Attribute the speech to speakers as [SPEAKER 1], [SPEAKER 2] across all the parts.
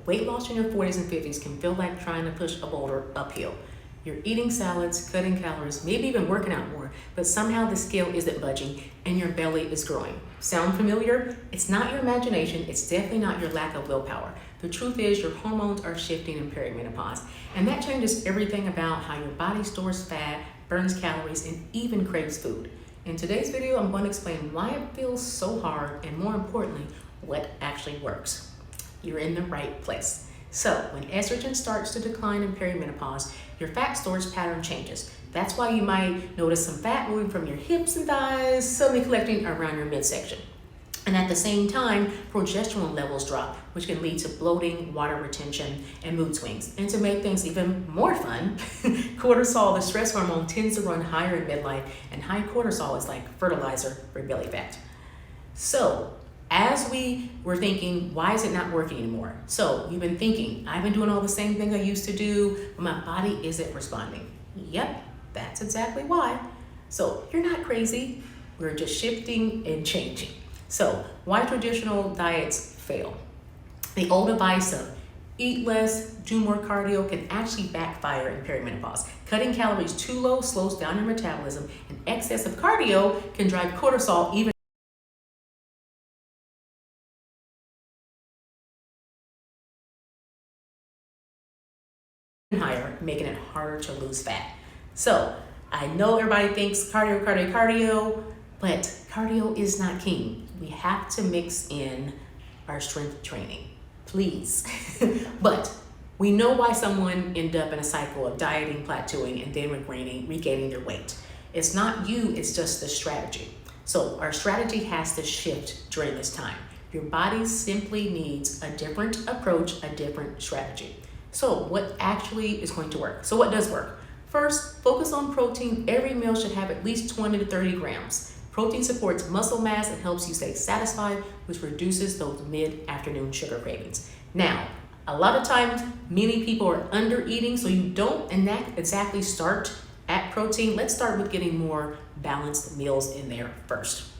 [SPEAKER 1] weight loss in your 40s and 50s can feel like trying to push a boulder uphill. You're eating salads, cutting calories, maybe even working out more, but somehow the scale isn't budging and your belly is growing. Sound familiar? It's not your imagination. It's definitely not your lack of willpower. The truth is your hormones are shifting in perimenopause, and that changes everything about how your body stores fat, burns calories, and even craves food. In today's video, I'm going to explain why it feels so hard and, more importantly, what actually works. You're in the right place. So when estrogen starts to decline in perimenopause, your fat storage pattern changes. That's why you might notice some fat moving from your hips and thighs, suddenly collecting around your midsection. And at the same time, progesterone levels drop, which can lead to bloating, water retention, and mood swings. And to make things even more fun, cortisol, the stress hormone, tends to run higher in midlife, and high cortisol is like fertilizer for belly fat. So as we were thinking, why is it not working anymore? So you've been thinking, I've been doing all the same thing I used to do, but my body isn't responding. Yep, that's exactly why. So you're not crazy. We're just shifting and changing. So why traditional diets fail? The old advice of eat less, do more cardio can actually backfire in perimenopause. Cutting calories too low slows down your metabolism, and excessive cardio can drive cortisol even higher, making it harder to lose fat. So I know everybody thinks cardio, but cardio is not king. We have to mix in our strength training, please. But we know why someone end up in a cycle of dieting, plateauing, and then regaining their weight. It's not you, it's just the strategy. So our strategy has to shift during this time. Your body simply needs a different approach, a different strategy. So what actually is going to work? So what does work? First, focus on protein. Every meal should have at least 20 to 30 grams. Protein supports muscle mass and helps you stay satisfied, which reduces those mid-afternoon sugar cravings. Now, a lot of times, many people are under eating, so you don't exactly start at protein. Let's start with getting more balanced meals in there first.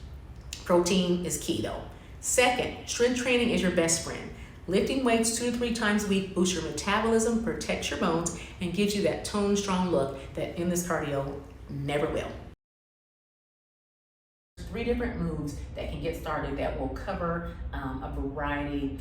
[SPEAKER 1] Protein is key though. Second, strength training is your best friend. Lifting weights 2 to 3 times a week boosts your metabolism, protects your bones, and gives you that toned, strong look that endless cardio never will. 3 different moves that can get started that will cover a variety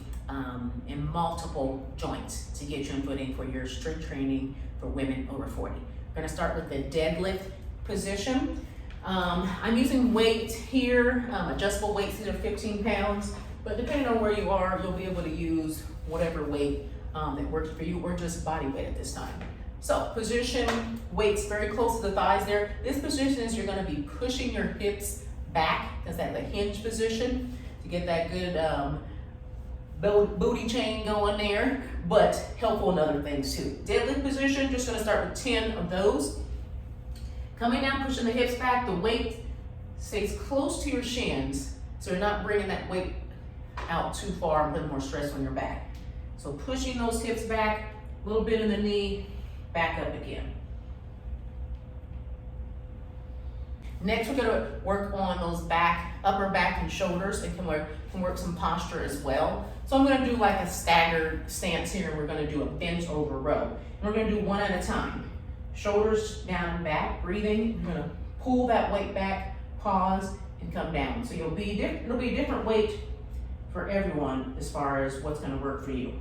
[SPEAKER 1] in multiple joints to get you in footing for your strength training for women over 40. We're gonna start with the deadlift position. I'm using weights here, adjustable weights, these are 15 pounds. But depending on where you are, you'll be able to use whatever weight that works for you, or just body weight at this time. So position, weights very close to the thighs there. This position is you're gonna be pushing your hips back, because that's the hinge position, to get that good booty chain going there, but helpful in other things too. Deadlift position, just gonna start with 10 of those. Coming down, pushing the hips back, the weight stays close to your shins, so you're not bringing that weight out too far and putting more stress on your back. So pushing those hips back, a little bit in the knee, back up again. Next, we're gonna work on those upper back and shoulders, and can work some posture as well. So I'm gonna do like a staggered stance here, and we're gonna do a bent over row. And we're gonna do one at a time. Shoulders down and back, breathing. You're gonna pull that weight back, pause, and come down. So it'll be a different weight for everyone as far as what's gonna work for you.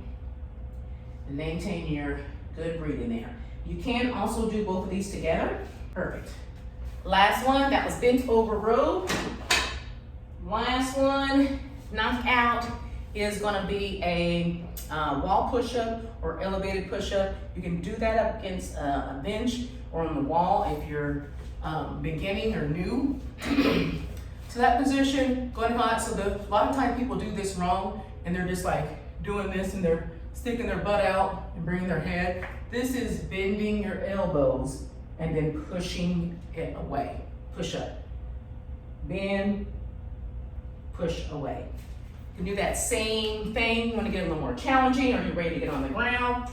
[SPEAKER 1] And maintain your good breathing there. You can also do both of these together. Perfect. Last one, that was bent over row. Last one, knock out, is gonna be a wall push-up or elevated push-up. You can do that up against a bench or on the wall if you're beginning or new. So that position, go ahead and hold it. So a lot of times people do this wrong, and they're just like doing this, and they're sticking their butt out and bringing their head. This is bending your elbows and then pushing it away. Push up. Bend, push away. You can do that same thing. You want to get a little more challenging, or you're ready to get on the ground.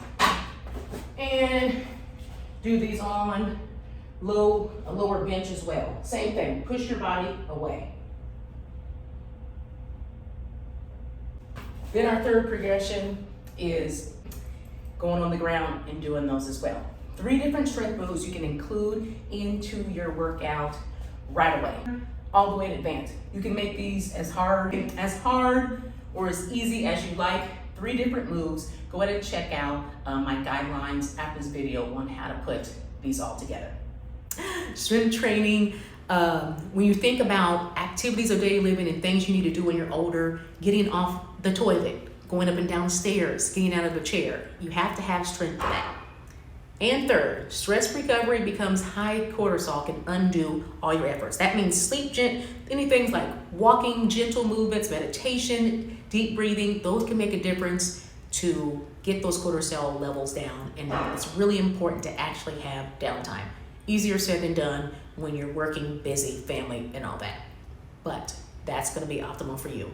[SPEAKER 1] And do these on a lower bench as well. Same thing, push your body away. Then our third progression is going on the ground and doing those as well. 3 different strength moves you can include into your workout right away, all the way in advance. You can make these as hard or as easy as you like. 3 different moves. Go ahead and check out my guidelines after this video on how to put these all together. Strength training, when you think about activities of daily living and things you need to do when you're older, getting off the toilet, going up and down stairs, getting out of a chair, you have to have strength for that. And third, stress recovery becomes high cortisol can undo all your efforts. That means sleep, anything like walking, gentle movements, meditation, deep breathing, those can make a difference to get those cortisol levels down. And it's really important to actually have downtime. Easier said than done when you're working, busy, family, and all that. But that's going to be optimal for you.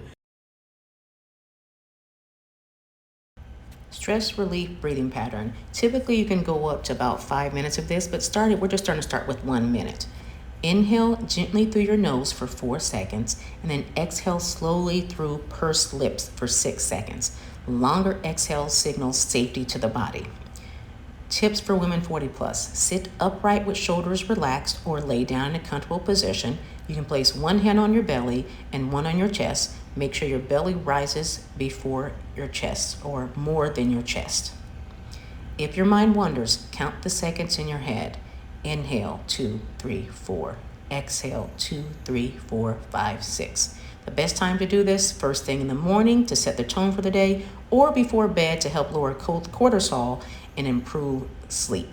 [SPEAKER 1] Stress relief breathing pattern. Typically you can go up to about 5 minutes of this, but we're just starting to start with 1 minute. Inhale gently through your nose for 4 seconds, and then exhale slowly through pursed lips for 6 seconds. Longer exhale signals safety to the body. Tips for women 40 plus. Sit upright with shoulders relaxed or lay down in a comfortable position. You can place 1 hand on your belly and 1 on your chest. Make sure your belly rises before your chest or more than your chest. If your mind wanders, count the seconds in your head. Inhale, 2, 3, 4. Exhale, 2, 3, 4, 5, 6. The best time to do this, first thing in the morning to set the tone for the day, or before bed to help lower cortisol and improve sleep.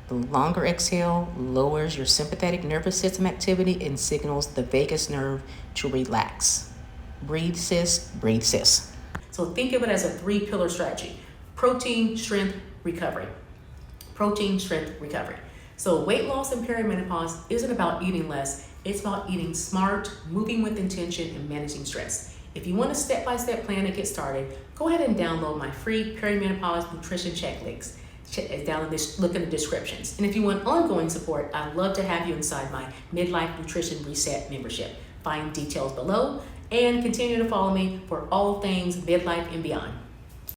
[SPEAKER 1] The longer exhale lowers your sympathetic nervous system activity and signals the vagus nerve to relax. Breathe, sis, breathe, sis. So think of it as a 3-pillar strategy. Protein, strength, recovery. Protein, strength, recovery. So weight loss and perimenopause isn't about eating less. It's about eating smart, moving with intention, and managing stress. If you want a step-by-step plan to get started, go ahead and download my free perimenopause nutrition checklists. Look in the descriptions. And if you want ongoing support, I'd love to have you inside my Midlife Nutrition Reset membership. Find details below and continue to follow me for all things midlife and beyond.